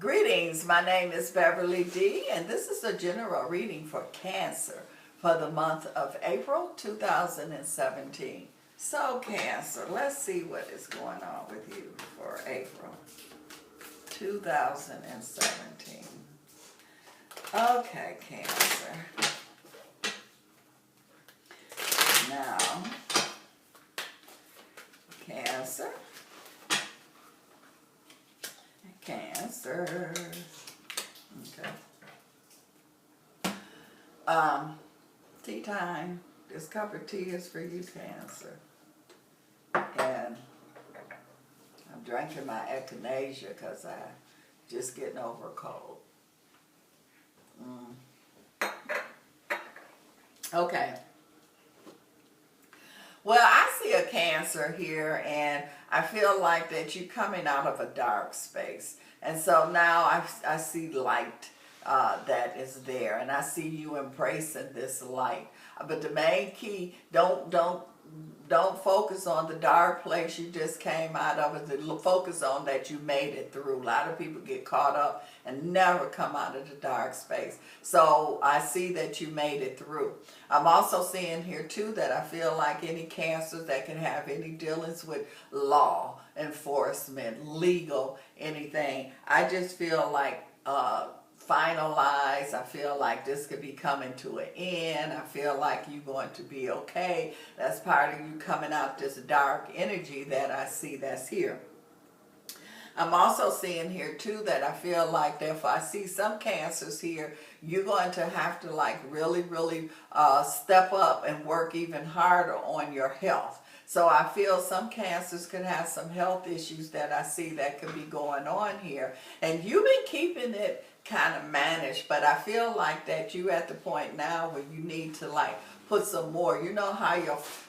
Greetings, my name is Beverly D, and this is a general reading for Cancer for the month of April 2017. So Cancer, let's see what is going on with you for April 2017. Okay, Cancer. Now, Cancer. Cancer. Okay. Tea time. This cup of tea is for you, Cancer. And I'm drinking my echinacea because I'm just getting over a cold. Okay. Well, I see a Cancer here, and I feel like that you're coming out of a dark space. And so now I see light that is there, and I see you embracing this light. But the main key, don't focus on the dark place you just came out of it. Focus on that you made it through. A lot of people get caught up and never come out of the dark space. So I see that you made it through. I'm also seeing here too that I feel like any Cancers that can have any dealings with law enforcement, legal, anything. I just feel like finalized. I feel like this could be coming to an end. I feel like you're going to be okay. That's part of you coming out this dark energy that I see that's here. I'm also seeing here too that I feel like that if I see some Cancers here, you're going to have to like really step up and work even harder on your health. So I feel some Cancers could have some health issues that I see that could be going on here. And you've been keeping it kind of managed, but I feel like that you at the point now where you need to like put some more. You know how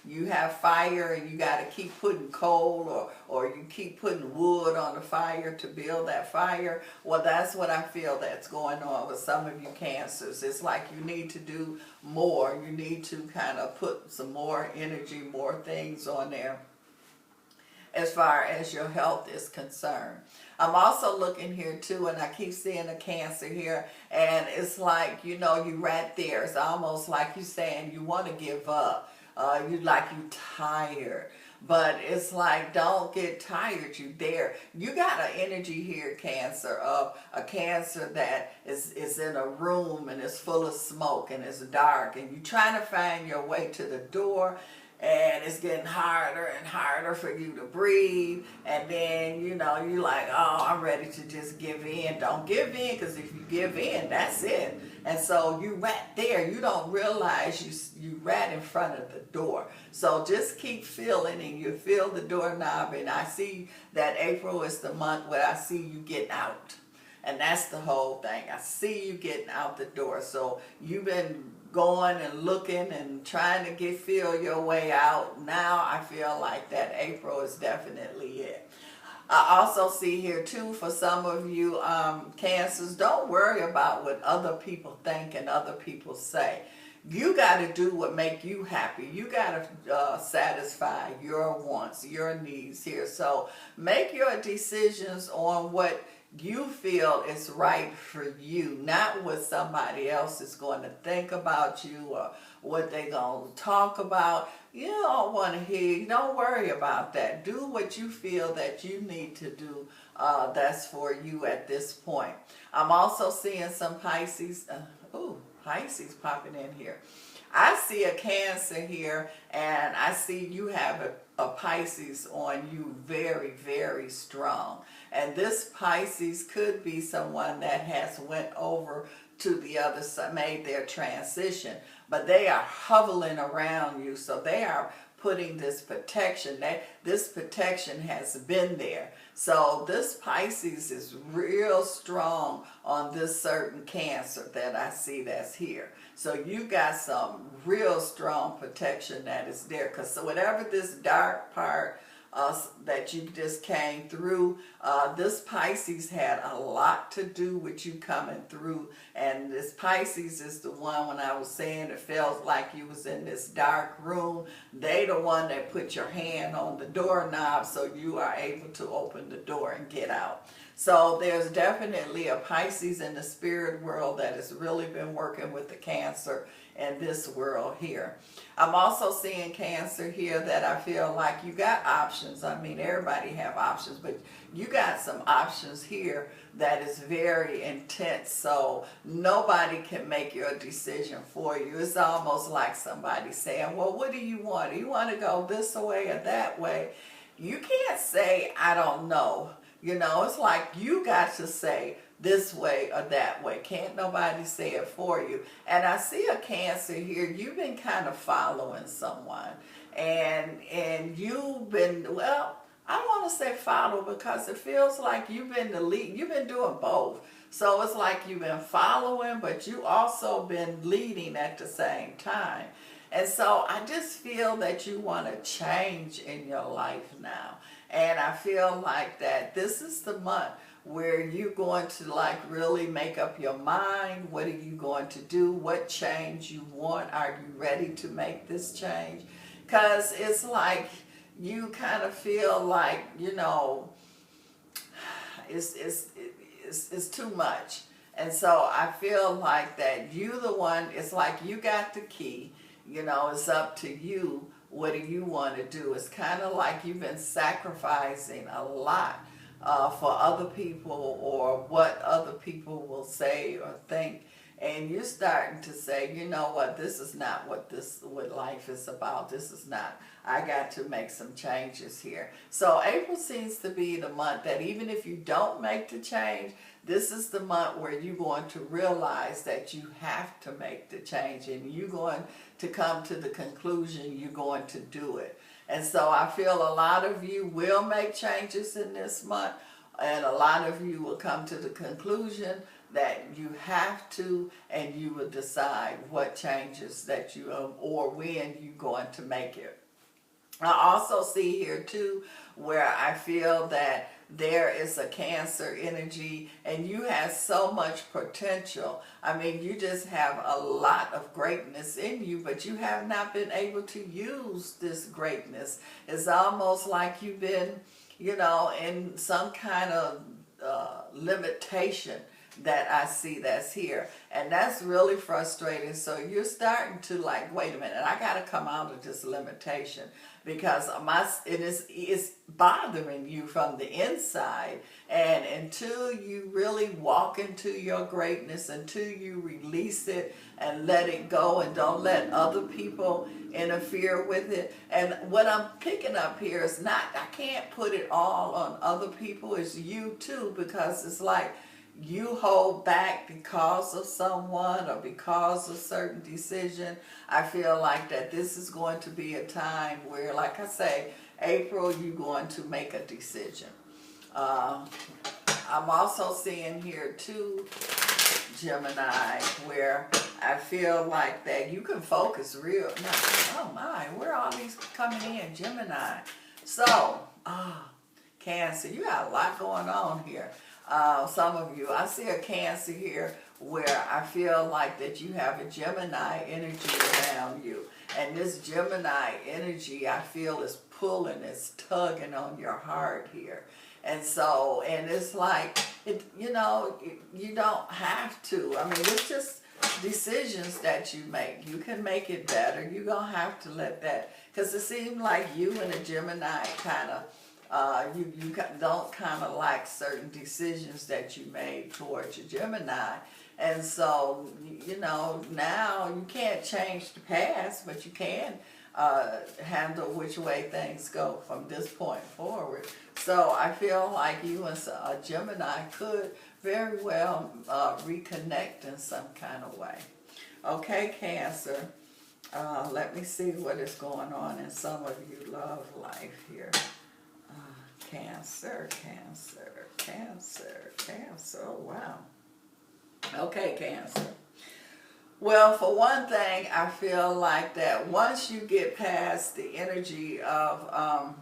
you have fire and you got to keep putting coal or you keep putting wood on the fire to build that fire. Well, that's what I feel that's going on with some of you Cancers. It's like you need to do more. You need to kind of put some more energy, more things on there as far as your health is concerned. I'm also looking here too, and I keep seeing a Cancer here, and it's like, you know, you right there. It's almost like you saying you want to give up. You tired. But it's like, don't get tired. You there. You got an energy here, Cancer, of a Cancer that is in a room and it's full of smoke and it's dark, and you're trying to find your way to the door. And it's getting harder and harder for you to breathe. And then, you know, you're like, oh, I'm ready to just give in. Don't give in, because if you give in, that's it. And so you right there. You don't realize you right in front of the door. So just keep feeling, and you feel the doorknob. And I see that April is the month where I see you getting out. And that's the whole thing. I see you getting out the door. So you've been going and looking and trying to feel your way out. Now I feel like that April is definitely it. I also see here too, for some of you Cancers, don't worry about what other people think and other people say. You got to do what make you happy. You got to satisfy your wants, your needs here. So make your decisions on what you feel is right for you, not what somebody else is going to think about you or what they're going to talk about. You don't want to hear. You don't worry about that. Do what you feel that you need to do. That's for you at this point. I'm also seeing some Pisces. Pisces popping in here. I see a Cancer here, and I see you have a Pisces on you very strong. And this Pisces could be someone that has went over to the other side, made their transition, but they are hovering around you. So they are putting this protection. This protection has been there. So this Pisces is real strong on this certain Cancer that I see that's here. So you got some real strong protection that is there. Because whatever this dark part that you just came through, this Pisces had a lot to do with you coming through. And this Pisces is the one, when I was saying it felt like you was in this dark room, they the one that put your hand on the doorknob so you are able to open the door and get out. So there's definitely a Pisces in the spirit world that has really been working with the Cancer in this world here. I'm also seeing Cancer here that I feel like you got options. I mean, everybody have options, but you got some options here that is very intense. So nobody can make your decision for you. It's almost like somebody saying, well, what do you want? Do you want to go this way or that way? You can't say, I don't know. You know, it's like you got to say this way or that way. Can't nobody say it for you. And I see a Cancer here. You've been kind of following someone. And you've been, well, I don't want to say follow because it feels like you've been the lead. You've been doing both. So it's like you've been following, but you also been leading at the same time. And so I just feel that you want to change in your life now. And I feel like that this is the month where you're going to like really make up your mind. What are you going to do? What change you want? Are you ready to make this change? Because it's like you kind of feel like, you know, it's too much. And so I feel like that you the one, it's like you got the key. You know, it's up to you. What do you want to do? It's kind of like you've been sacrificing a lot for other people or what other people will say or think. And you're starting to say, you know what, this is not what life is about. This is not. I got to make some changes here. So April seems to be the month that even if you don't make the change, this is the month where you're going to realize that you have to make the change and you're going to come to the conclusion you're going to do it. And so I feel a lot of you will make changes in this month, and a lot of you will come to the conclusion that you have to, and you will decide what changes that you or when you're going to make it. I also see here too where I feel that there is a Cancer energy and you have so much potential. I mean, you just have a lot of greatness in you, but you have not been able to use this greatness. It's almost like you've been, you know, in some kind of limitation that I see that's here. And that's really frustrating. So you're starting to like, wait a minute, I got to come out of this limitation because it's bothering you from the inside. And until you really walk into your greatness, until you release it and let it go and don't let other people interfere with it. And what I'm picking up here is not, I can't put it all on other people, it's you too, because it's like, you hold back because of someone or because of certain decision. I feel like that this is going to be a time where, like I say, April, you're going to make a decision. I'm also seeing here too, Gemini, where I feel like that you can focus real. Oh my, where are all these coming in, Gemini? So, Cancer, you got a lot going on here. Some of you, I see a Cancer here where I feel like that you have a Gemini energy around you. And this Gemini energy, I feel, is pulling, it's tugging on your heart here. And so, and it's like, you know, you don't have to. I mean, it's just decisions that you make. You can make it better. You're going to have to let that, because it seems like you and a Gemini kind of, you don't kind of like certain decisions that you made towards your Gemini. And so, you know, now you can't change the past, but you can handle which way things go from this point forward. So I feel like you and a Gemini could very well reconnect in some kind of way. Okay, Cancer. Let me see what is going on in some of you love life here. Cancer, Cancer, Cancer, Cancer. Oh, wow. Okay, Cancer. Well, for one thing, I feel like that once you get past the energy of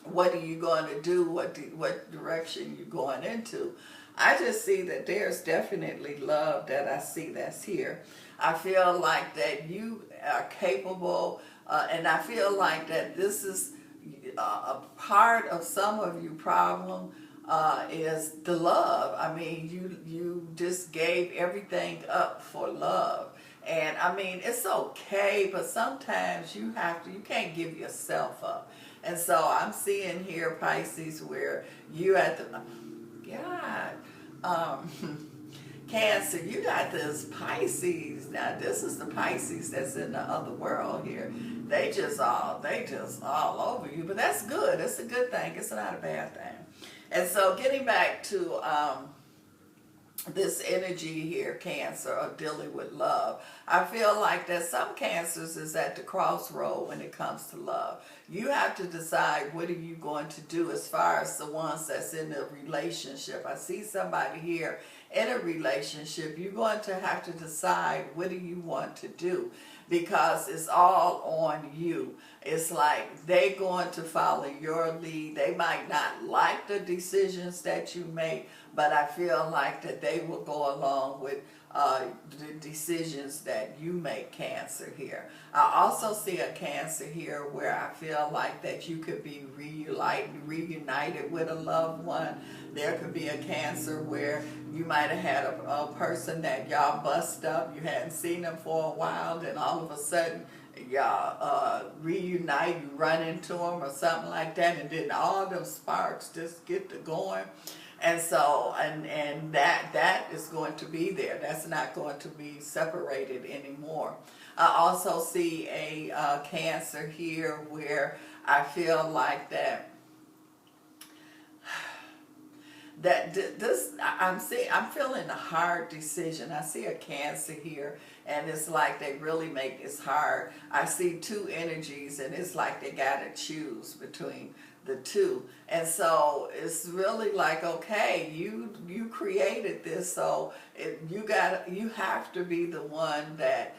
what are you going to do, what direction you're going into, I just see that there's definitely love that I see that's here. I feel like that you are capable, and I feel like that this is a part of some of your problem is the love. I mean, you just gave everything up for love. And I mean, it's okay, but sometimes you can't give yourself up. And so I'm seeing here, Pisces, where you at the, God, Cancer, you got this Pisces. Now this is the Pisces that's in the other world here. They just all over you, but that's good. It's a good thing. It's not a bad thing. And so getting back to this energy here, Cancer, of dealing with love. I feel like that some Cancers is at the crossroad when it comes to love. You have to decide what are you going to do as far as the ones that's in a relationship. I see somebody here in a relationship. You're going to have to decide what do you want to do, because it's all on you. It's like they're going to follow your lead. They might not like the decisions that you make, but I feel like that they will go along with the decisions that you make, Cancer, here. I also see a Cancer here where I feel like that you could be reunited with a loved one. There could be a Cancer where you might have had a person that y'all bust up, you hadn't seen them for a while, then all of a sudden y'all reunite, you run into them or something like that, and then all them sparks just get to going. And so, and that is going to be there. That's not going to be separated anymore. I also see a Cancer here where I feel like that I'm feeling a hard decision. I see a Cancer here, and it's like they really make this hard. I see two energies, and it's like they gotta choose between the two. And so it's really like, okay, you created this, so you have to be the one that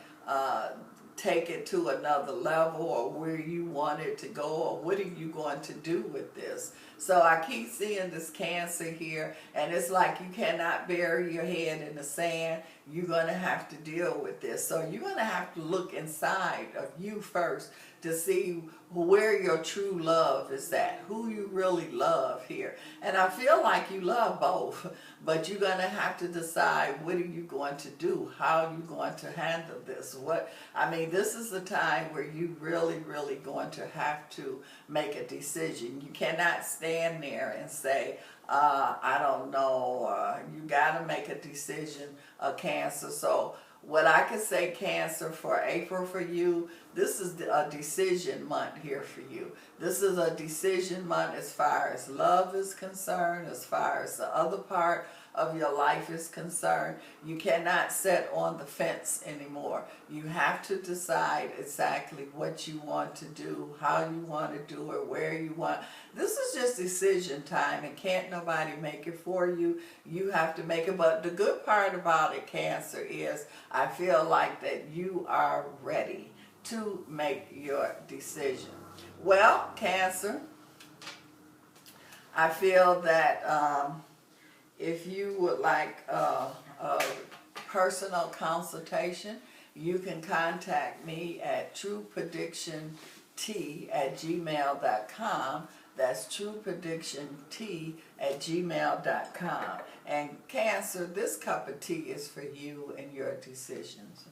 take it to another level, or where you want it to go, or what are you going to do with this. So I keep seeing this Cancer here, and it's like you cannot bury your head in the sand. You're going to have to deal with this. So you're going to have to look inside of you first to see where your true love is at, who you really love here. And I feel like you love both, but you're going to have to decide what are you going to do, how are you going to handle this. This is the time where you really going to have to make a decision. You cannot stand there and say, I don't know, you got to make a decision, Cancer. So what I could say, Cancer, for April for you, this is a decision month here for you. This is a decision month as far as love is concerned, as far as the other part of your life is concerned. You cannot sit on the fence anymore. You have to decide exactly what you want to do, how you want to do it, where you want. This is just decision time, and can't nobody make it for you. You have to make it. But the good part about it, Cancer, is I feel like that you are ready to make your decision. Well, Cancer, I feel that if you would like a personal consultation, you can contact me at truepredictiontea@gmail.com. That's truepredictiontea@gmail.com. And Cancer, this cup of tea is for you and your decisions.